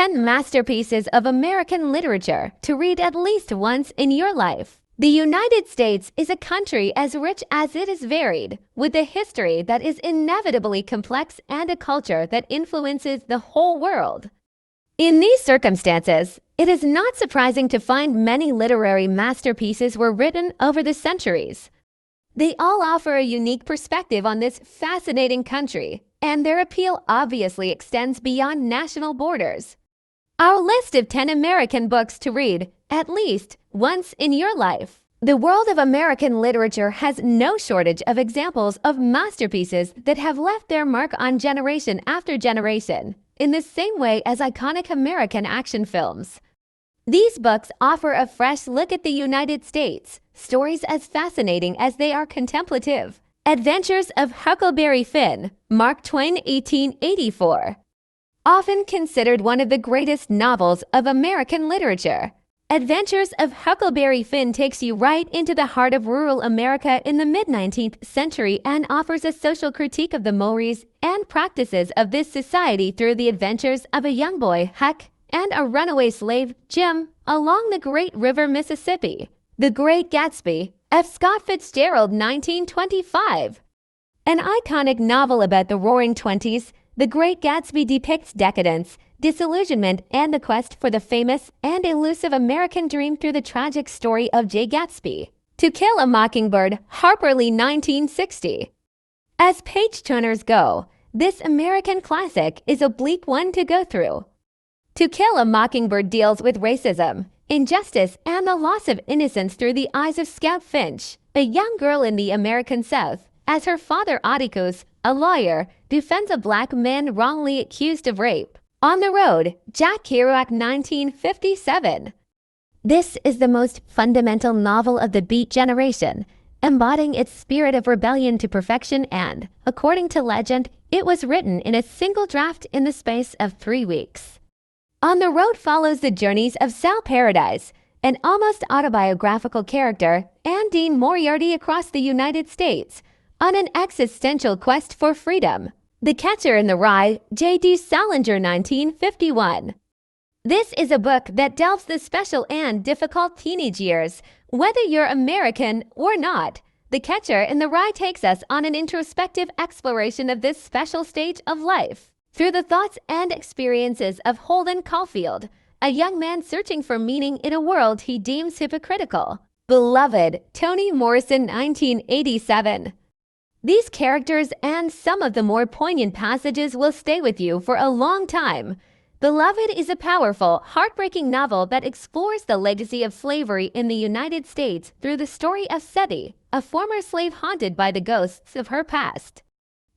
10 Masterpieces of American Literature to read at least once in your life. The United States is a country as rich as it is varied, with a history that is inevitably complex and a culture that influences the whole world. In these circumstances, it is not surprising to find many literary masterpieces were written over the centuries. They all offer a unique perspective on this fascinating country, and their appeal obviously extends beyond national borders. Our list of 10 American books to read at least once in your life. The world of American literature has no shortage of examples of masterpieces that have left their mark on generation after generation, in the same way as iconic American action films. These books offer a fresh look at the United States, stories as fascinating as they are contemplative. Adventures of Huckleberry Finn, Mark Twain, 1884. Often considered one of the greatest novels of American literature, Adventures of Huckleberry Finn takes you right into the heart of rural America in the mid-19th century and offers a social critique of the mores and practices of this society through the adventures of a young boy, Huck, and a runaway slave, Jim, along the great river Mississippi. The Great Gatsby, F. Scott Fitzgerald, 1925. An iconic novel about the Roaring Twenties, The Great Gatsby depicts decadence, disillusionment, and the quest for the famous and elusive American dream through the tragic story of J. Gatsby. To Kill a Mockingbird, Harper Lee, 1960. As page-turners go, this American classic is a bleak one to go through. To Kill a Mockingbird deals with racism, injustice, and the loss of innocence through the eyes of Scout Finch, a young girl in the American South, as her father Atticus, a lawyer, defends a black man wrongly accused of rape. On the Road, Jack Kerouac, 1957. This is the most fundamental novel of the Beat generation, embodying its spirit of rebellion to perfection and, according to legend, it was written in a single draft in the space of 3 weeks. On the Road follows the journeys of Sal Paradise, an almost autobiographical character, and Dean Moriarty across the United States, on an existential quest for freedom. The Catcher in the Rye, J.D. Salinger, 1951. This is a book that delves the special and difficult teenage years. Whether you're American or not, The Catcher in the Rye takes us on an introspective exploration of this special stage of life, through the thoughts and experiences of Holden Caulfield, a young man searching for meaning in a world he deems hypocritical. Beloved, Toni Morrison, 1987. These characters and some of the more poignant passages will stay with you for a long time. Beloved is a powerful, heartbreaking novel that explores the legacy of slavery in the United States through the story of Seti, a former slave haunted by the ghosts of her past.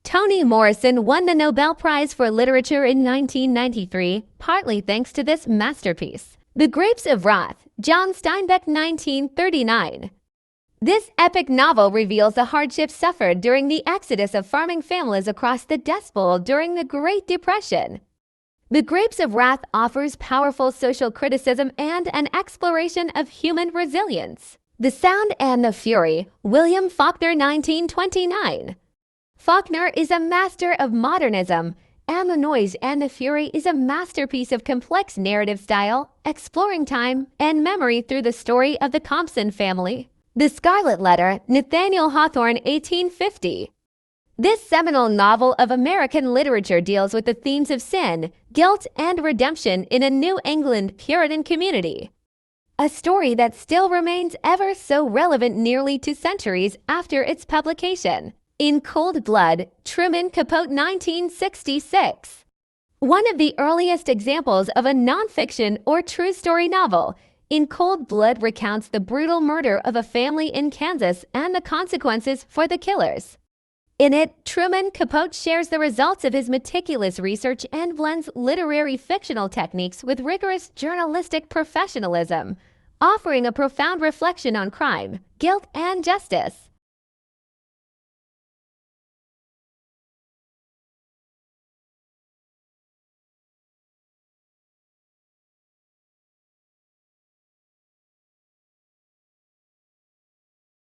Toni Morrison won the Nobel Prize for Literature in 1993, partly thanks to this masterpiece. The Grapes of Wrath, John Steinbeck, 1939. This epic novel reveals the hardships suffered during the exodus of farming families across the Dust Bowl during the Great Depression. The Grapes of Wrath offers powerful social criticism and an exploration of human resilience. The Sound and the Fury, William Faulkner, 1929. Faulkner is a master of modernism, and The Noise and the Fury is a masterpiece of complex narrative style, exploring time and memory through the story of the Compson family. The Scarlet Letter, Nathaniel Hawthorne, 1850. This seminal novel of American literature deals with the themes of sin, guilt, and redemption in a New England Puritan community. A story that still remains ever so relevant nearly 2 centuries after its publication. In Cold Blood, Truman Capote, 1966. One of the earliest examples of a nonfiction or true story novel, In Cold Blood recounts the brutal murder of a family in Kansas and the consequences for the killers. In it, Truman Capote shares the results of his meticulous research and blends literary fictional techniques with rigorous journalistic professionalism, offering a profound reflection on crime, guilt, and justice.